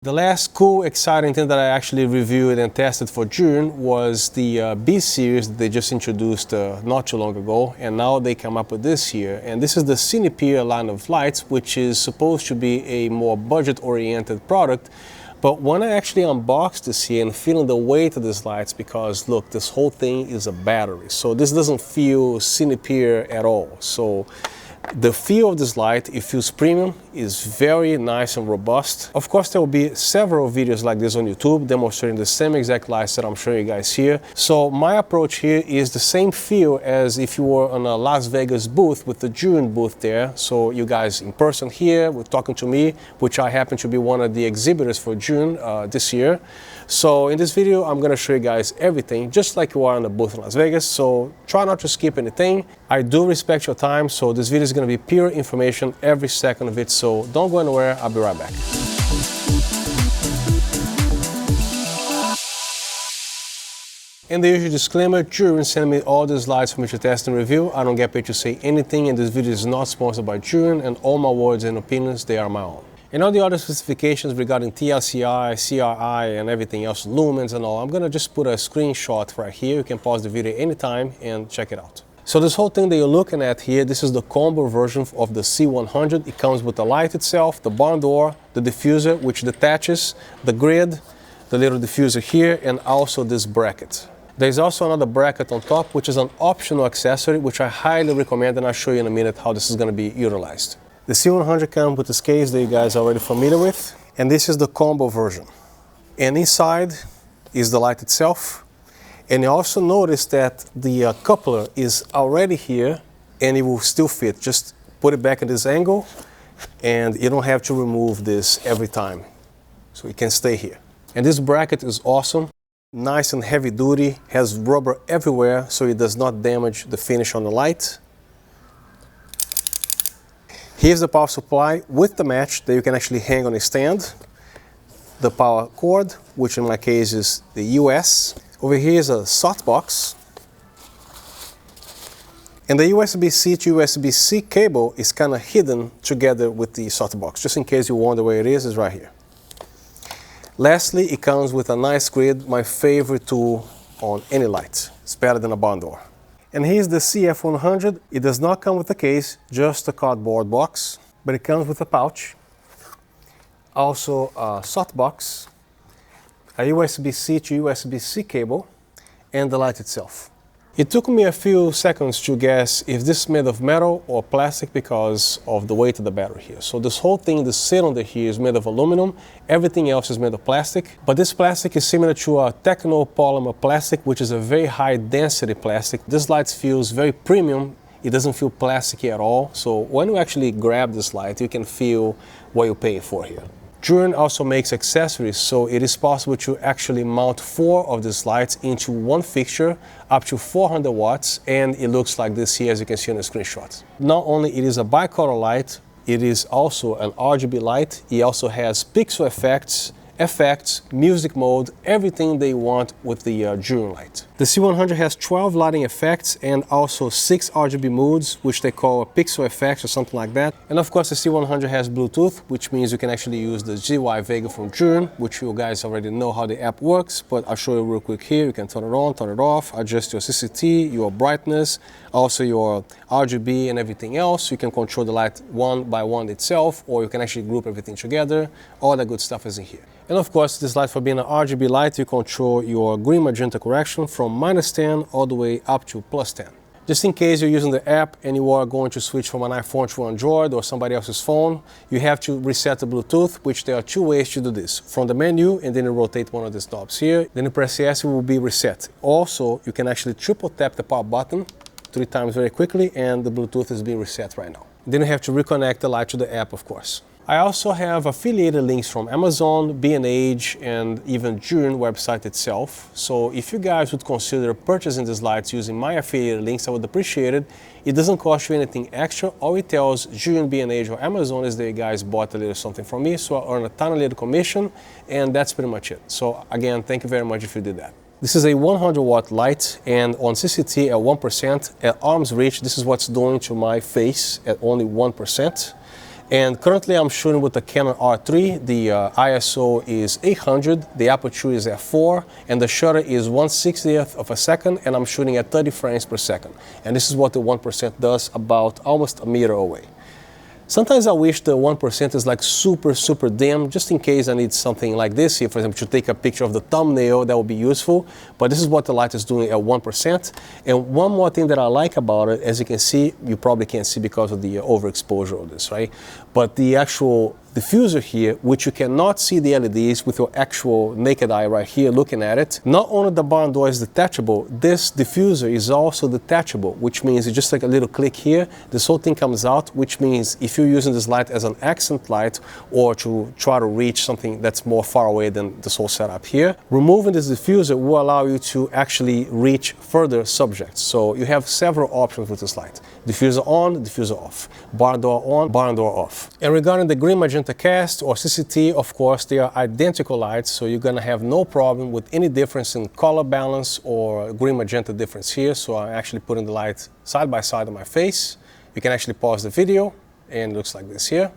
The last cool, exciting thing that I actually reviewed and tested for Zhiyun was the B series that they just introduced not too long ago, and now they come up with this here. And this is the Cinepeer line of lights, which is supposed to be a more budget-oriented product. But when I actually unboxed this here and feeling the weight of these lights, because look, this whole thing is a battery, so this doesn't feel Cinepeer at all. So the feel of this light, it feels premium, is very nice and robust. Of course, there will be several videos like this on YouTube demonstrating the same exact lights that I'm showing you guys here. So my approach here is the same feel as if you were on a Las Vegas booth with the Zhiyun booth there. So you guys in person here, were talking to me, which I happen to be one of the exhibitors for Zhiyun this year. So in this video, I'm gonna show you guys everything, just like you are on the booth in Las Vegas. So try not to skip anything. I do respect your time, so this video is gonna be pure information, every second of it. So don't go anywhere, I'll be right back. And the usual disclaimer, Zhiyun sent me all these lights for me to test and review. I don't get paid to say anything, and this video is not sponsored by Zhiyun, and all my words and opinions, they are my own. And all the other specifications regarding TLCI, CRI, and everything else, lumens and all, I'm gonna just put a screenshot right here. You can pause the video anytime and check it out. So this whole thing that you're looking at here, this is the combo version of the C100. It comes with the light itself, the barn door, the diffuser, which detaches, the grid, the little diffuser here, and also this bracket. There's also another bracket on top, which is an optional accessory, which I highly recommend, and I'll show you in a minute how this is gonna be utilized. The C100 comes with this case that you guys are already familiar with, and this is the combo version. And inside is the light itself. And you also notice that the coupler is already here, and it will still fit. Just put it back at this angle, and you don't have to remove this every time. So it can stay here. And this bracket is awesome. Nice and heavy duty, has rubber everywhere, so it does not damage the finish on the light. Here's the power supply with the match that you can actually hang on a stand. The power cord, which in my case is the US. Over here is a softbox. And the USB-C to USB-C cable is kind of hidden together with the softbox. Just in case you wonder where it is right here. Lastly, it comes with a nice grid, my favorite tool on any light. It's better than a barn door. And here's the CF100. It does not come with a case, just a cardboard box, but it comes with a pouch, also a softbox, a USB-C to USB-C cable, and the light itself. It took me a few seconds to guess if this is made of metal or plastic because of the weight of the battery here. So this whole thing, the cylinder here is made of aluminum, everything else is made of plastic, but this plastic is similar to a technopolymer plastic, which is a very high density plastic. This light feels very premium. It doesn't feel plasticky at all. So when you actually grab this light, you can feel what you're paying for here. Zhiyun also makes accessories, so it is possible to actually mount 4 of these lights into one fixture up to 400 watts, and it looks like this here, as you can see on the screenshot. Not only it is a bicolor light, it is also an RGB light. It also has pixel effects, music mode, everything they want with the Zhiyun light. The C100 has 12 lighting effects and also 6 RGB modes, which they call pixel effects or something like that. And of course the C100 has Bluetooth, which means you can actually use the GY Vega from Zhiyun, which you guys already know how the app works, but I'll show you real quick here. You can turn it on, turn it off, adjust your CCT, your brightness, also your RGB and everything else. You can control the light one by one itself, or you can actually group everything together. All that good stuff is in here. And of course, this light, for being an RGB light, you control your green magenta correction from -10 all the way up to +10. Just in case you're using the app and you are going to switch from an iPhone to Android or somebody else's phone, you have to reset the Bluetooth, which there are 2 ways to do this. From the menu, and then you rotate one of these knobs here, then you press yes, it will be reset. Also, you can actually triple tap the power button 3 times very quickly, and the Bluetooth is being reset right now. Then you have to reconnect the light to the app, of course. I also have affiliated links from Amazon, B&H, and even Zhiyun website itself. So if you guys would consider purchasing these lights using my affiliated links, I would appreciate it. It doesn't cost you anything extra. All it tells Zhiyun, B&H, or Amazon is that you guys bought a little something from me, so I earn a tiny little commission, and that's pretty much it. So again, thank you very much if you did that. This is a 100 watt light, and on CCT at 1%, at arm's reach, this is what's doing to my face at only 1%. And currently I'm shooting with the Canon R3. The ISO is 800, the aperture is f4, and the shutter is 1/60th of a second, and I'm shooting at 30 frames per second. And this is what the 1% does, about almost a meter away. Sometimes I wish the 1% is like super dim, just in case I need something like this here, for example, to take a picture of the thumbnail. That would be useful. But this is what the light is doing at 1%. And one more thing that I like about it, as you can see, you probably can't see because of the overexposure of this, right? But the actual diffuser here, which you cannot see the LEDs with your actual naked eye right here looking at it. Not only the barn door is detachable, this diffuser is also detachable, which means it's just like a little click here, this whole thing comes out, which means if you're using this light as an accent light or to try to reach something that's more far away than this whole setup here, removing this diffuser will allow you to actually reach further subjects. So you have several options with this light. Diffuser on, diffuser off. Barn door on, barn door off. And regarding the green magenta cast or CCT, of course, they are identical lights, so you're gonna have no problem with any difference in color balance or green magenta difference here. So I'm actually putting the light side by side on my face. You can actually pause the video and it looks like this here.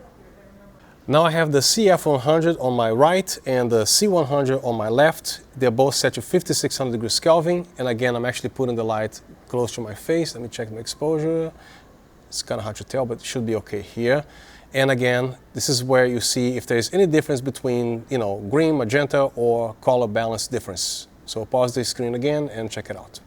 Now I have the CF100 on my right and the C100 on my left. They're both set to 5600 degrees Kelvin. And again, I'm actually putting the light close to my face. Let me check the exposure. It's kind of hard to tell, but it should be okay here. And again, this is where you see if there's any difference between, green, magenta, or color balance difference. So pause the screen again and check it out.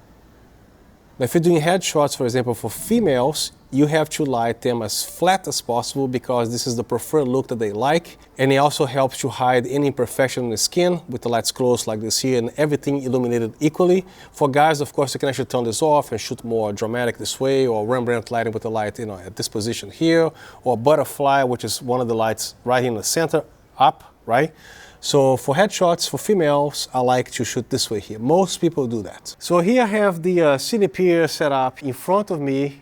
Now, if you're doing headshots, for example, for females, you have to light them as flat as possible because this is the preferred look that they like. And it also helps to hide any imperfection in the skin with the lights closed like this here and everything illuminated equally. For guys, of course, you can actually turn this off and shoot more dramatic this way, or Rembrandt lighting with the light, at this position here, or butterfly, which is one of the lights right here in the center, up, right? So for headshots, for females, I like to shoot this way here. Most people do that. So here I have the Cinepeer set up in front of me,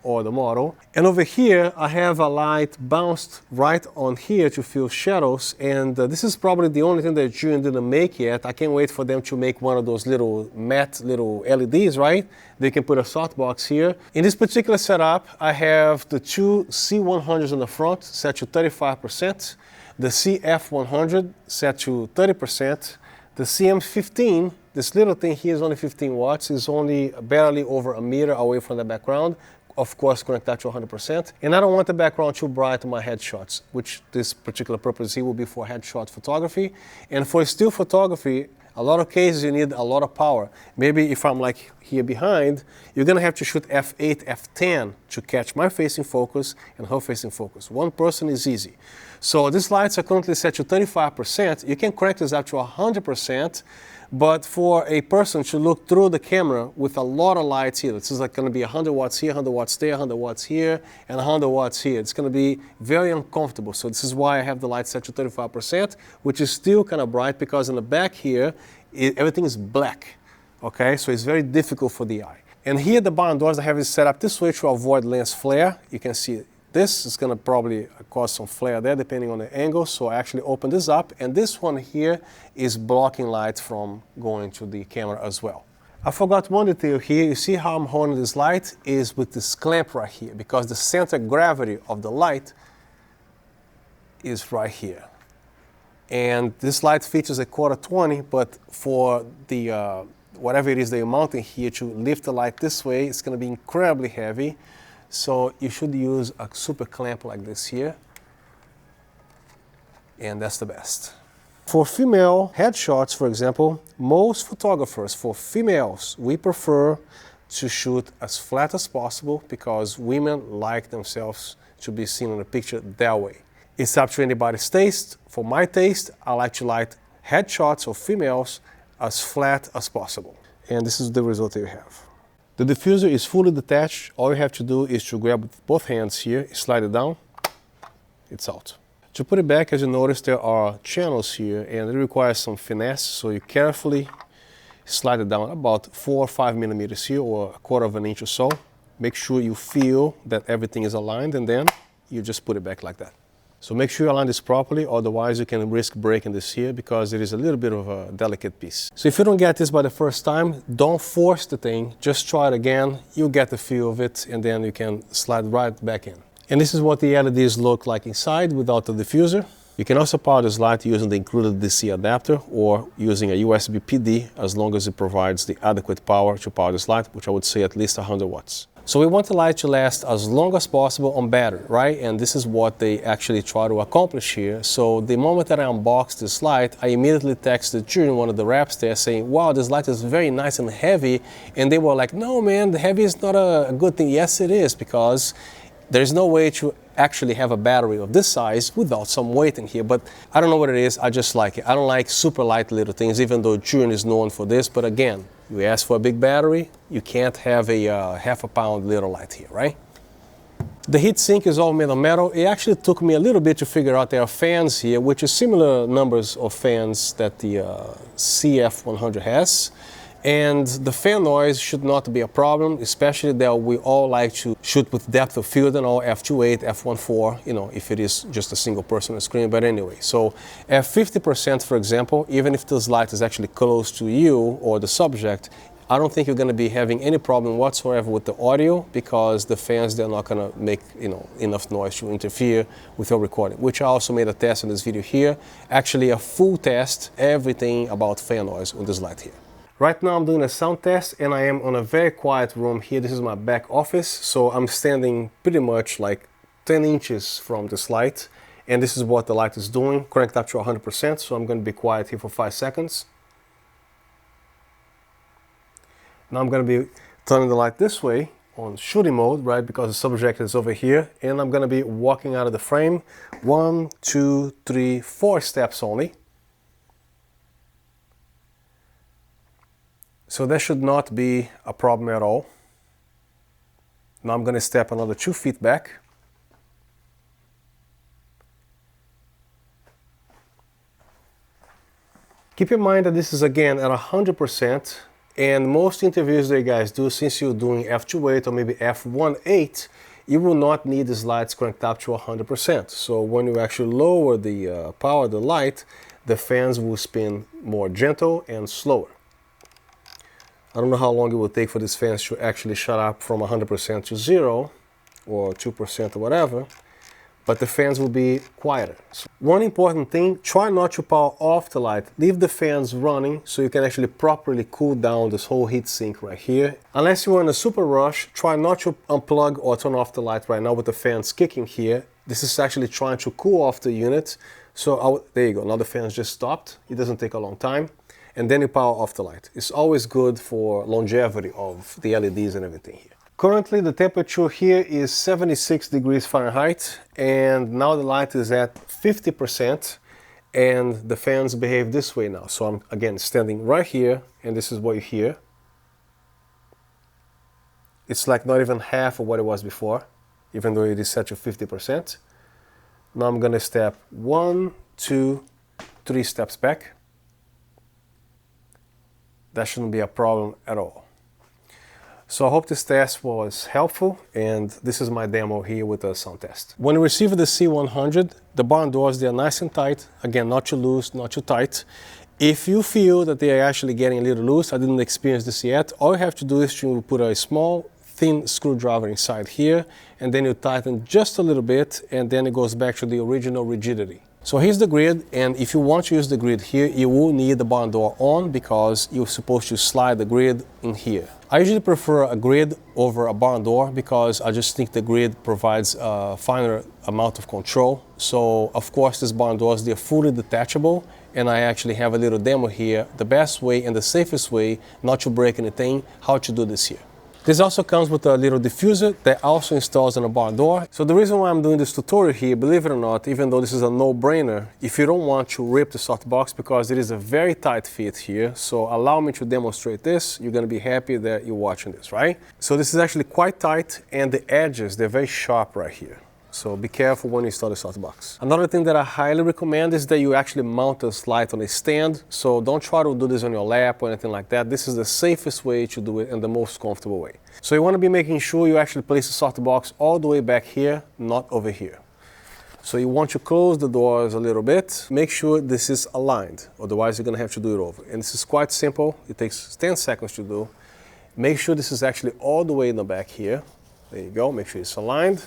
or the model. And over here, I have a light bounced right on here to fill shadows. And this is probably the only thing that Zhiyun didn't make yet. I can't wait for them to make one of those little matte little LEDs, right? They can put a softbox here. In this particular setup, I have the two C100s on the front set to 35%. The CF100 set to 30%. The CM15, this little thing here is only 15 watts, is only barely over a meter away from the background. Of course, connect that to 100%. And I don't want the background too bright on my headshots, which this particular purpose here will be for headshot photography. And for still photography, a lot of cases you need a lot of power. Maybe if I'm like here behind, you're gonna have to shoot f8, f10 to catch my face in focus and her face in focus. One person is easy. So these lights are currently set to 35%. You can crank this up to 100%, but for a person to look through the camera with a lot of lights here, this is like gonna be 100 watts here, 100 watts there, 100 watts here, and 100 watts here. It's gonna be very uncomfortable. So this is why I have the light set to 35%, which is still kind of bright because in the back here, everything is black, okay? So it's very difficult for the eye. And here the barn doors, I have it set up this way to avoid lens flare. You can see this is gonna probably cause some flare there depending on the angle. So I actually open this up, and this one here is blocking light from going to the camera as well. I forgot one detail here. You see how I'm holding this light is with this clamp right here, because the center of gravity of the light is right here. And this light features a 1/4-20, but for the whatever it is that you're mounting here to lift the light this way, it's gonna be incredibly heavy. So you should use a super clamp like this here, and that's the best. For female headshots, for example, most photographers, for females, we prefer to shoot as flat as possible because women like themselves to be seen in a picture that way. It's up to anybody's taste. For my taste, I like to light headshots of females as flat as possible. And this is the result that you have. The diffuser is fully detached. All you have to do is to grab with both hands here, slide it down, it's out. To put it back, as you notice, there are channels here and it requires some finesse, so you carefully slide it down about 4 or 5 millimeters here, or 1/4 of an inch or so. Make sure you feel that everything is aligned, and then you just put it back like that. So make sure you align this properly, otherwise you can risk breaking this here because it is a little bit of a delicate piece. So if you don't get this by the first time, don't force the thing, just try it again, you'll get the feel of it, and then you can slide right back in. And this is what the LEDs look like inside without the diffuser. You can also power this light using the included DC adapter or using a USB PD, as long as it provides the adequate power to power this light, which I would say at least 100 watts. So we want the light to last as long as possible on battery, right? And this is what they actually try to accomplish here. So the moment that I unboxed this light, I immediately texted Zhiyun, one of the reps there, saying, wow, this light is very nice and heavy. And they were like, no man, the heavy is not a good thing. Yes, it is, because there's no way to actually have a battery of this size without some weight in here. But I don't know what it is, I just like it. I don't like super light little things, even though Zhiyun is known for this. But again, you ask for a big battery, you can't have a half a pound little light here, right? The heat sink is all made of metal. It actually took me a little bit to figure out there are fans here, which is similar numbers of fans that the CF100 has. And the fan noise should not be a problem, especially that we all like to shoot with depth of field and all, f2.8, f1.4, you know, if it is just a single person on the screen. But anyway, so at 50%, for example, even if this light is actually close to you or the subject, I don't think you're going to be having any problem whatsoever with the audio, because the fans, they're not going to make, you know, enough noise to interfere with your recording, which I also made a test in this video here. Actually a full test, everything about fan noise on this light here. Right now I'm doing a sound test, and I am on a very quiet room here. This is my back office, so I'm standing pretty much like 10 inches from this light, and this is what the light is doing, cranked up to 100%, so I'm going to be quiet here for 5 seconds. Now I'm going to be turning the light this way on shooting mode, right, because the subject is over here, and I'm going to be walking out of the frame 1, 2, 3, 4 steps only. So that should not be a problem at all. Now I'm going to step another 2 feet back. Keep in mind that this is again at 100%, and most interviews that you guys do, since you're doing f2.8 or maybe f1.8, you will not need these lights cranked up to 100%. So when you actually lower the power of the light, the fans will spin more gentle and slower. I don't know how long it will take for these fans to actually shut up from 100% to 0 or 2% or whatever, but the fans will be quieter. So one important thing, try not to power off the light. Leave the fans running so you can actually properly cool down this whole heat sink right here. Unless you are in a super rush, try not to unplug or turn off the light right now with the fans kicking here. This is actually trying to cool off the unit. So there you go, now the fans just stopped. It doesn't take a long time. And then you power off the light. It's always good for longevity of the LEDs and everything here. Currently the temperature here is 76 degrees Fahrenheit, and now the light is at 50%, and the fans behave this way now. So I'm again standing right here, and this is what you hear. It's like not even half of what it was before, even though it is set to 50%. Now I'm gonna step 1, 2, 3 steps back. That shouldn't be a problem at all. So I hope this test was helpful, and this is my demo here with the sound test. When you receive the C100, the barn doors, they're nice and tight. Again, not too loose, not too tight. If you feel that they are actually getting a little loose, I didn't experience this yet, all you have to do is to put a small, thin screwdriver inside here, and then you tighten just a little bit, and then it goes back to the original rigidity. So here's the grid, and if you want to use the grid here, you will need the barn door on, because you're supposed to slide the grid in here. I usually prefer a grid over a barn door because I just think the grid provides a finer amount of control. So of course these barn doors, they're fully detachable, and I actually have a little demo here, the best way and the safest way not to break anything, how to do this here. This also comes with a little diffuser that also installs on a barn door. So the reason why I'm doing this tutorial here, believe it or not, even though this is a no-brainer, if you don't want to rip the softbox, because it is a very tight fit here, so allow me to demonstrate this. You're going to be happy that you're watching this, right? So this is actually quite tight, and the edges, they're very sharp right here. So be careful when you install the softbox. Another thing that I highly recommend is that you actually mount this light on a stand. So don't try to do this on your lap or anything like that. This is the safest way to do it and the most comfortable way. So you want to be making sure you actually place the softbox all the way back here, not over here. So you want to close the doors a little bit. Make sure this is aligned, otherwise you're going to have to do it over. And this is quite simple. It takes 10 seconds to do. Make sure this is actually all the way in the back here. There you go. Make sure it's aligned.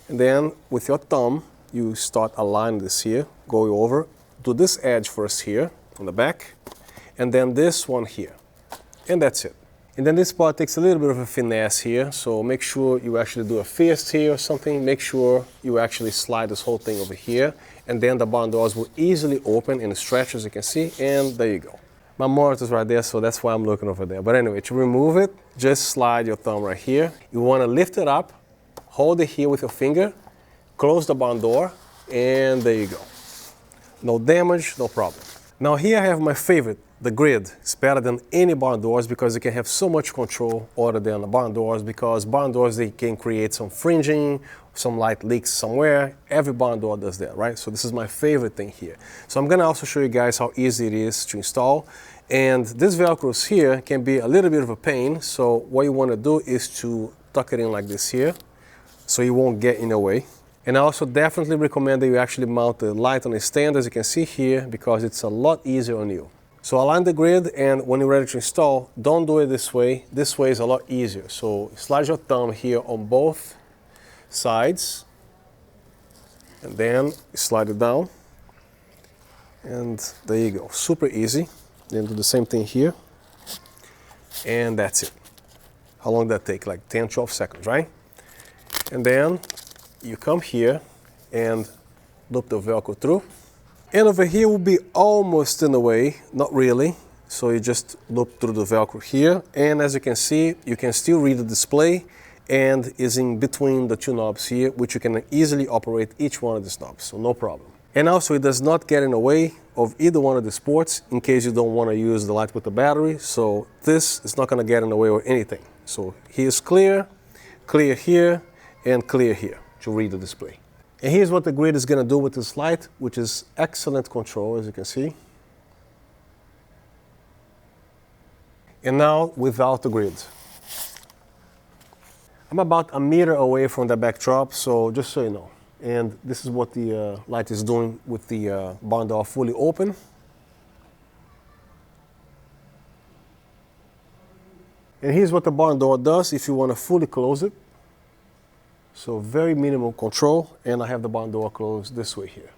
And then with your thumb, you start aligning this here, going over, do this edge first here on the back, and then this one here. And that's it. And then this part takes a little bit of a finesse here, so make sure you actually do a fist here or something. Make sure you actually slide this whole thing over here, and then the barn doors will easily open and stretch, as you can see, and there you go. My monitor's right there, so that's why I'm looking over there. But anyway, to remove it, just slide your thumb right here. You want to lift it up, hold it here with your finger, close the barn door, and there you go. No damage, no problem. Now here I have my favorite, the grid. It's better than any barn doors because you can have so much control other than the barn doors, because barn doors, they can create some fringing, some light leaks somewhere. Every barn door does that, right? So this is my favorite thing here. So I'm gonna also show you guys how easy it is to install. And this Velcros here can be a little bit of a pain. So what you wanna do is to tuck it in like this here, so you won't get in the way. And I also definitely recommend that you actually mount the light on a stand, as you can see here, because it's a lot easier on you. So align the grid, and when you're ready to install, don't do it this way. This way is a lot easier. So slide your thumb here on both sides, and then slide it down. And there you go, super easy. Then do the same thing here. And that's it. How long did that take? Like 10, 12 seconds, right? And then you come here and loop the Velcro through. And over here will be almost in the way, not really. So you just loop through the Velcro here. And as you can see, you can still read the display, and is in between the two knobs here, which you can easily operate each one of these knobs, so no problem. And also it does not get in the way of either one of the ports in case you don't want to use the light with the battery. So this is not going to get in the way of anything. So here's clear, clear here, and clear here to read the display. And here's what the grid is going to do with this light, which is excellent control, as you can see. And now without the grid. I'm about a meter away from the backdrop, so just so you know. And this is what the light is doing with the barn door fully open. And here's what the barn door does if you want to fully close it. So very minimal control, and I have the barn door closed this way here.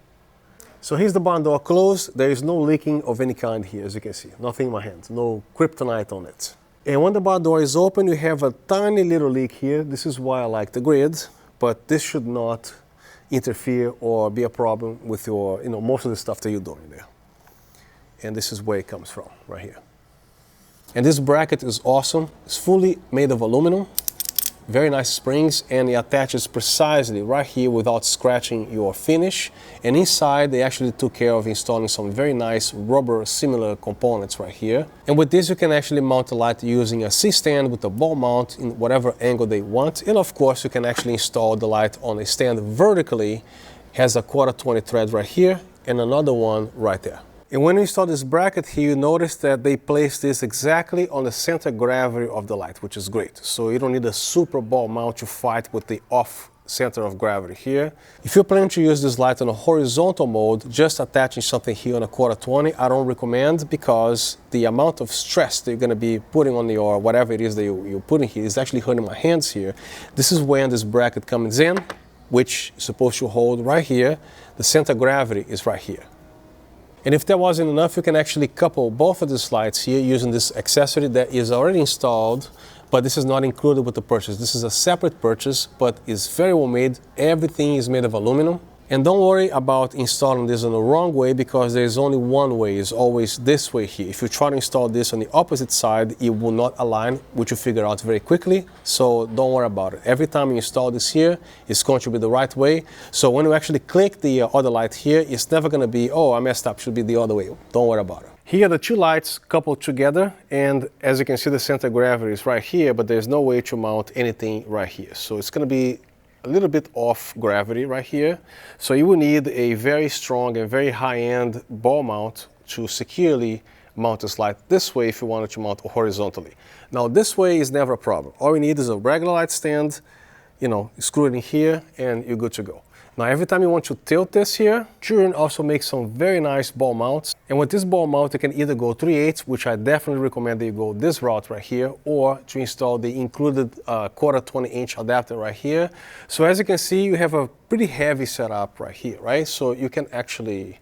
So here's the barn door closed. There is no leaking of any kind here, as you can see. Nothing in my hands, no kryptonite on it. And when the barn door is open, you have a tiny little leak here. This is why I like the grid, but this should not interfere or be a problem with your, most of the stuff that you're doing there. And this is where it comes from, right here. And this bracket is awesome. It's fully made of aluminum. Very nice springs, and it attaches precisely right here without scratching your finish. And inside they actually took care of installing some very nice rubber similar components right here. And with this you can actually mount the light using a C-stand with a ball mount in whatever angle they want. And of course you can actually install the light on a stand vertically. Has a 1/4-20 thread right here and another one right there. And when you install this bracket here, you notice that they place this exactly on the center of gravity of the light, which is great. So you don't need a super ball mount to fight with the off center of gravity here. If you plan to use this light in a horizontal mode, just attaching something here on a 1/4-20, I don't recommend, because the amount of stress that you're going to be putting on your whatever it is that you're putting here is actually hurting my hands here. This is when this bracket comes in, which is supposed to hold right here. The center of gravity is right here. And if that wasn't enough, you can actually couple both of these lights here using this accessory that is already installed, but this is not included with the purchase. This is a separate purchase, but it's very well made. Everything is made of aluminum. And don't worry about installing this in the wrong way, because there's only one way. It's always this way here. If you try to install this on the opposite side, it will not align, which you figure out very quickly. So don't worry about it. Every time you install this here, it's going to be the right way. So when you actually click the other light here, it's never going to be, oh, I messed up, should be the other way. Don't worry about it. Here are the two lights coupled together, and as you can see, the center of gravity is right here, but there's no way to mount anything right here. So it's going to be a little bit off gravity right here. So you will need a very strong and very high-end ball mount to securely mount this light this way if you wanted to mount horizontally. Now this way is never a problem. All you need is a regular light stand, screw it in here and you're good to go. Now every time you want to tilt this here, Zhiyun also makes some very nice ball mounts. And with this ball mount, you can either go 3/8, which I definitely recommend that you go this route right here, or to install the included 1/4 20-inch adapter right here. So as you can see, you have a pretty heavy setup right here, right? So you can actually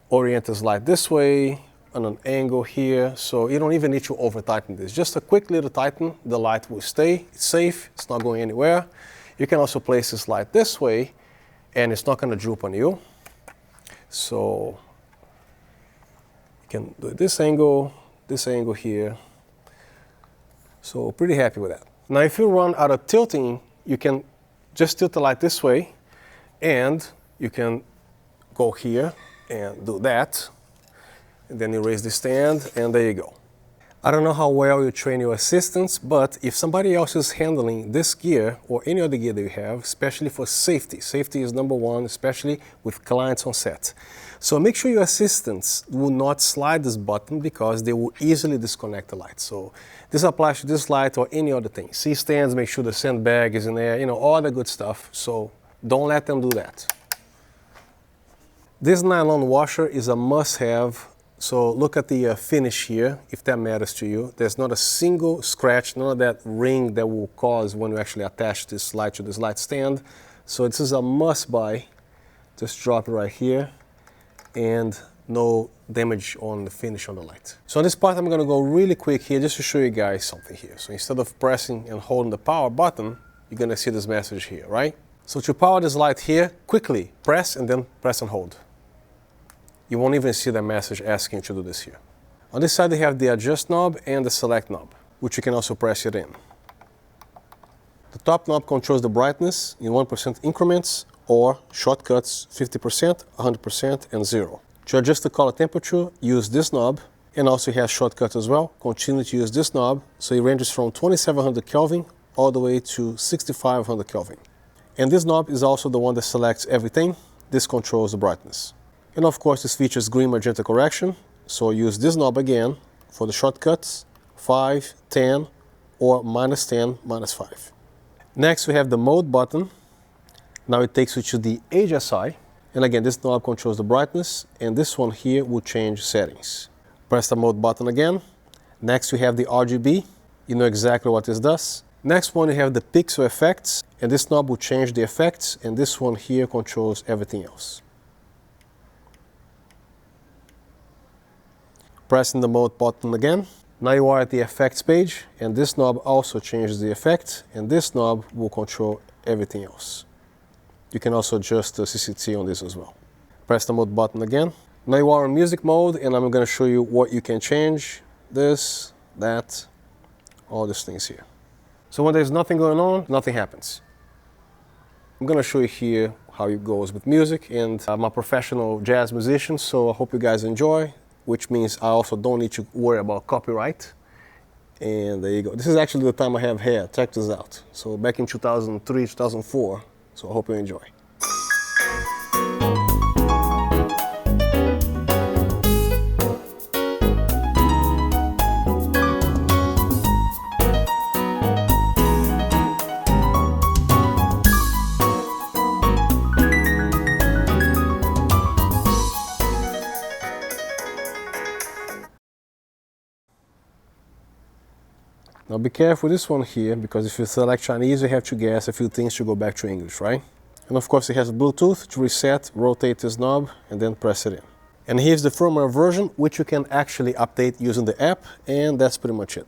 orient this light this way, on an angle here, so you don't even need to over tighten this. Just a quick little tighten, the light will stay, it's safe, it's not going anywhere. You can also place this light this way, and it's not going to droop on you. So you can do this angle here. So pretty happy with that. Now if you run out of tilting, you can just tilt the light this way, and you can go here and do that. And then you raise the stand, and there you go. I don't know how well you train your assistants, but if somebody else is handling this gear or any other gear that you have, especially for safety, safety is number one, especially with clients on set. So make sure your assistants will not slide this button because they will easily disconnect the light. So this applies to this light or any other thing. C-stands, make sure the sandbag is in there, you know, all the good stuff. So don't let them do that. This nylon washer is a must-have. So look at the finish here, if that matters to you. There's not a single scratch, none of that ring that will cause when you actually attach this light to this light stand. So this is a must-buy. Just drop it right here, and no damage on the finish on the light. So on this part, I'm gonna go really quick here just to show you guys something here. So instead of pressing and holding the power button, you're gonna see this message here, right? So to power this light here, quickly press and then press and hold. You won't even see that message asking you to do this here. On this side, you have the adjust knob and the select knob, which you can also press it in. The top knob controls the brightness in 1% increments or shortcuts 50%, 100%, and 0. To adjust the color temperature, use this knob, and also it has shortcuts as well. Continue to use this knob, so it ranges from 2700 Kelvin all the way to 6500 Kelvin. And this knob is also the one that selects everything. This controls the brightness. And of course, this features green magenta correction, so use this knob again for the shortcuts, 5, 10, or -10, -5. Next, we have the mode button. Now it takes you to the HSI, and again, this knob controls the brightness, and this one here will change settings. Press the mode button again. Next, we have the RGB. You know exactly what this does. Next one, you have the pixel effects, and this knob will change the effects, and this one here controls everything else. Pressing the mode button again. Now you are at the effects page, and this knob also changes the effect, and this knob will control everything else. You can also adjust the CCT on this as well. Press the mode button again. Now you are in music mode, and I'm going to show you what you can change. This, that, all these things here. So when there's nothing going on, nothing happens. I'm going to show you here how it goes with music, and I'm a professional jazz musician, so I hope you guys enjoy, which means I also don't need to worry about copyright. And there you go. This is actually the time I have hair. Check this out. So back in 2003, 2004. So I hope you enjoy. Now be careful with this one here, because if you select Chinese, you have to guess a few things to go back to English, right? And of course it has Bluetooth to reset, rotate this knob, and then press it in. And here's the firmware version, which you can actually update using the app, and that's pretty much it.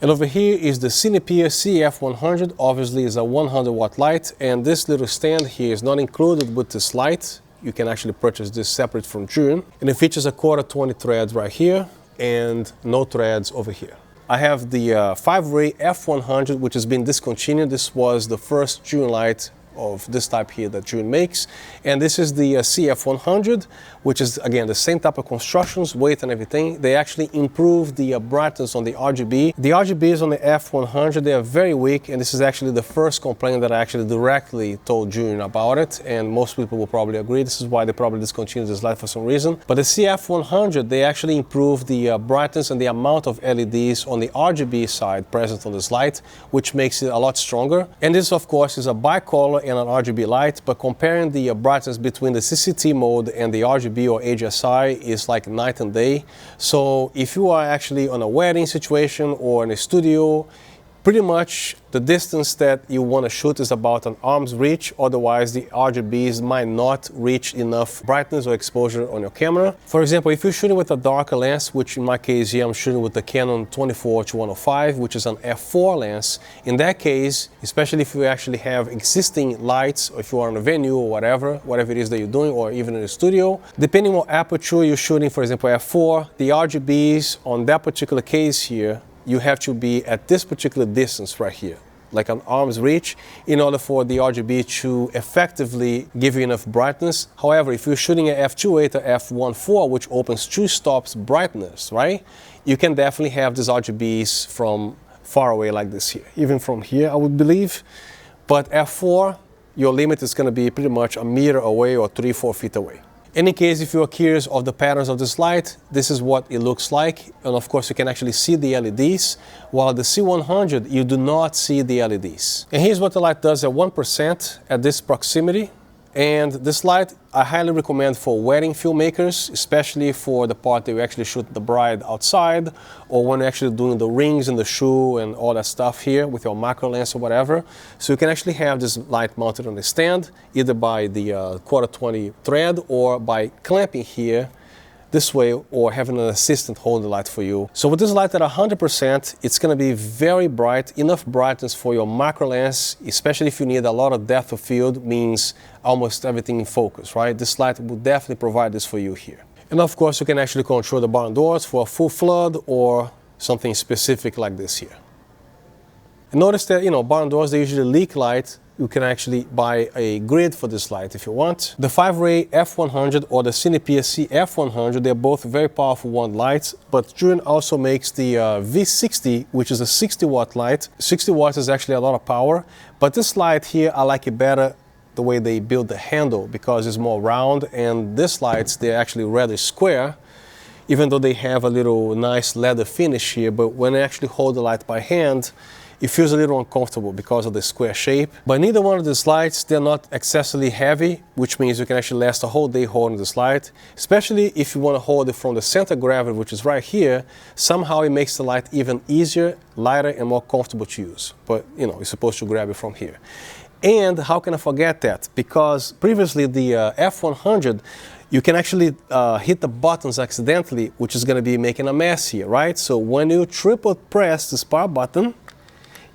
And over here is the Cinepeer CF100, obviously is a 100 watt light, and this little stand here is not included with this light. You can actually purchase this separate from Zhiyun, and it features a 1/4 20 threads right here, and no threads over here. I have the 5-ray F100, which has been discontinued. This was the first Zhiyun light of this type here that Zhiyun makes. And this is the CF100, which is, again, the same type of constructions, weight and everything. They actually improved the brightness on the RGB. The RGBs on the F100, they are very weak, and this is actually the first complaint that I actually directly told Zhiyun about it, and most people will probably agree. This is why they probably discontinued this light for some reason. But the CF100, they actually improved the brightness and the amount of LEDs on the RGB side present on this light, which makes it a lot stronger. And this, of course, is a bicolor and an RGB light, but comparing the brightness between the CCT mode and the RGB or HSI is like night and day. So if you are actually on a wedding situation or in a studio, pretty much the distance that you want to shoot is about an arm's reach, otherwise the RGBs might not reach enough brightness or exposure on your camera. For example, if you're shooting with a darker lens, which in my case here I'm shooting with the Canon 24-105, which is an f4 lens, in that case, especially if you actually have existing lights, or if you are in a venue or whatever it is that you're doing, or even in a studio, depending on what aperture you're shooting, for example f4, the RGBs on that particular case here, you have to be at this particular distance right here, like an arm's reach, in order for the RGB to effectively give you enough brightness. However, if you're shooting at f2.8 or f1.4, which opens 2 stops brightness, right? You can definitely have these RGBs from far away like this here, even from here, I would believe. But f4, your limit is going to be pretty much a meter away or 3-4 feet away. In any case, if you are curious of the patterns of this light, this is what it looks like. And of course, you can actually see the LEDs, while the C100, you do not see the LEDs. And here's what the light does at 1% at this proximity. And this light I highly recommend for wedding filmmakers, especially for the part that you actually shoot the bride outside, or when you're actually doing the rings and the shoe and all that stuff here with your macro lens or whatever. So you can actually have this light mounted on the stand, either by the 1/4-20 thread or by clamping here this way, or having an assistant hold the light for you. So with this light at 100%, it's going to be very bright, enough brightness for your macro lens, especially if you need a lot of depth of field, means almost everything in focus, right? This light will definitely provide this for you here. And of course, you can actually control the barn doors for a full flood or something specific like this here. And notice that, barn doors, they usually leak light. You can actually buy a grid for this light if you want. The 5-ray f100 or the Cinepeer CF100, they're both very powerful wand lights, but Zhiyun also makes the V60, which is a 60-watt light. 60 watts is actually a lot of power, but this light here, I like it better the way they build the handle, because it's more round, and these lights, they're actually rather square, even though they have a little nice leather finish here. But when I actually hold the light by hand, it feels a little uncomfortable because of the square shape. But neither one of these lights, they're not excessively heavy, which means you can actually last a whole day holding this light, especially if you want to hold it from the center of gravity, which is right here. Somehow it makes the light even easier, lighter, and more comfortable to use. But you're supposed to grab it from here. And how can I forget that? Because previously the f100, you can actually hit the buttons accidentally, which is going to be making a mess here, right? So when you triple press this power button,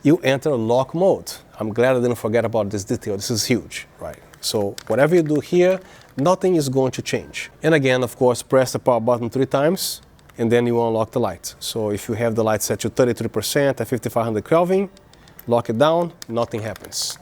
you enter lock mode. I'm glad I didn't forget about this detail. This is huge, right? So whatever you do here, nothing is going to change. And again, of course, press the power button 3 times, and then you unlock the light. So if you have the light set to 33% at 5500 Kelvin, lock it down, nothing happens.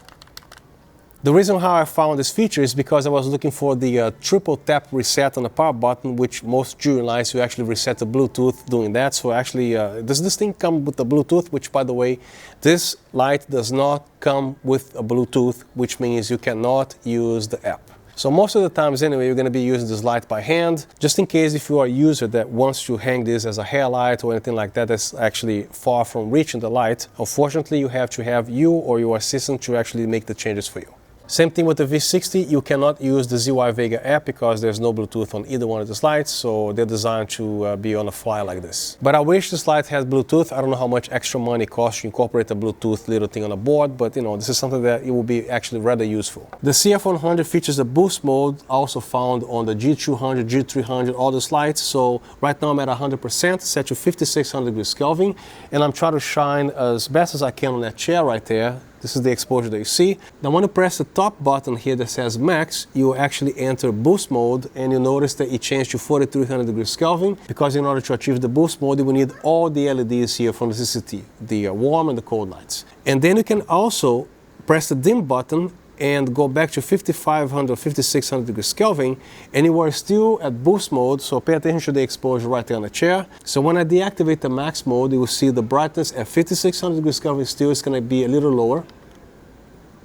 The reason how I found this feature is because I was looking for the triple tap reset on the power button, which most Zhiyun lights, you actually reset the Bluetooth doing that. So actually, does this thing come with the Bluetooth? Which, by the way, this light does not come with a Bluetooth, which means you cannot use the app. So most of the times anyway, you're going to be using this light by hand, just in case if you are a user that wants to hang this as a hair light or anything like that that's actually far from reaching the light. Unfortunately, you have to have you or your assistant to actually make the changes for you. Same thing with the V60, you cannot use the ZY Vega app because there's no Bluetooth on either one of these lights, so they're designed to be on the fly like this. But I wish this light had Bluetooth. I don't know how much extra money it costs to incorporate a Bluetooth little thing on the board, but this is something that it will be actually rather useful. The CF100 features a boost mode, also found on the G200, G300, all these lights. So right now I'm at 100%, set to 5600 degrees Kelvin, and I'm trying to shine as best as I can on that chair right there. This is the exposure that you see. Now when you press the top button here that says max, you actually enter boost mode, and you notice that it changed to 4300 degrees Kelvin, because in order to achieve the boost mode, you will need all the LEDs here from the CCT, the warm and the cold lights. And then you can also press the dim button and go back to 5500, 5600 degrees Kelvin, and you are still at boost mode, so pay attention to the exposure right there on the chair. So when I deactivate the max mode, you will see the brightness at 5600 degrees Kelvin still is going to be a little lower.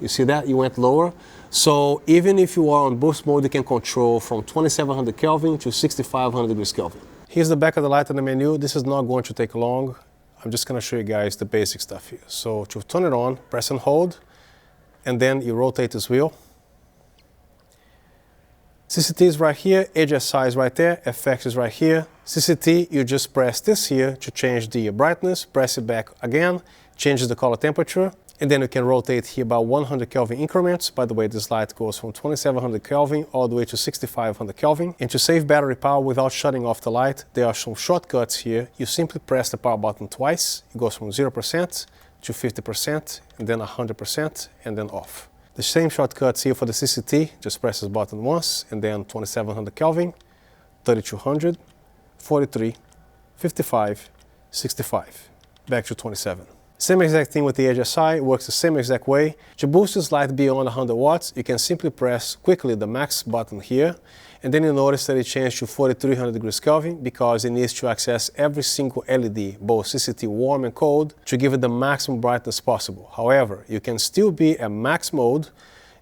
You see that? You went lower. So even if you are on boost mode, you can control from 2700 Kelvin to 6500 degrees Kelvin. Here's the back of the light on the menu. This is not going to take long. I'm just going to show you guys the basic stuff here. So to turn it on, press and hold. and then you rotate this wheel. CCT is right here, HSI is right there, FX is right here. CCT, you just press this here to change the brightness, press it back again, changes the color temperature, and then you can rotate here by 100 Kelvin increments. By the way, this light goes from 2700 Kelvin all the way to 6500 Kelvin. And to save battery power without shutting off the light, there are some shortcuts here. You simply press the power button twice. It goes from 0% to 50%, and then 100%, and then off. The same shortcuts here for the CCT. Just press this button once, and then 2700 Kelvin, 3200, 43, 55, 65, back to 27. Same exact thing with the HSI, it works the same exact way. To boost this light beyond 100 watts, you can simply press quickly the max button here, and then you notice that it changed to 4300 degrees Kelvin because it needs to access every single LED, both CCT warm and cold, to give it the maximum brightness possible. However, you can still be at max mode,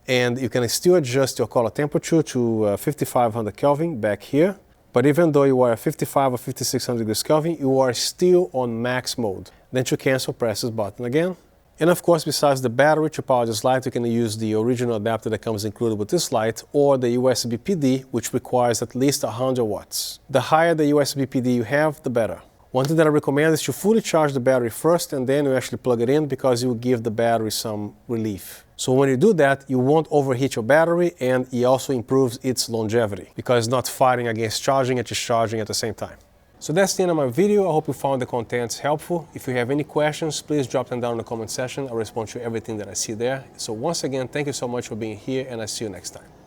and you can still adjust your color temperature to 5500 Kelvin back here. But even though you are at 55 or 5600 degrees Kelvin, you are still on max mode. Then to cancel, press this button again. And of course, besides the battery to power this light, you can use the original adapter that comes included with this light, or the USB PD, which requires at least 100 watts. The higher the USB PD you have, the better. One thing that I recommend is to fully charge the battery first, and then you actually plug it in, because it will give the battery some relief. So when you do that, you won't overheat your battery, and it also improves its longevity because it's not fighting against charging and discharging at the same time. So that's the end of my video. I hope you found the contents helpful. If you have any questions, please drop them down in the comment section. I'll respond to everything that I see there. So once again, thank you so much for being here, and I'll see you next time.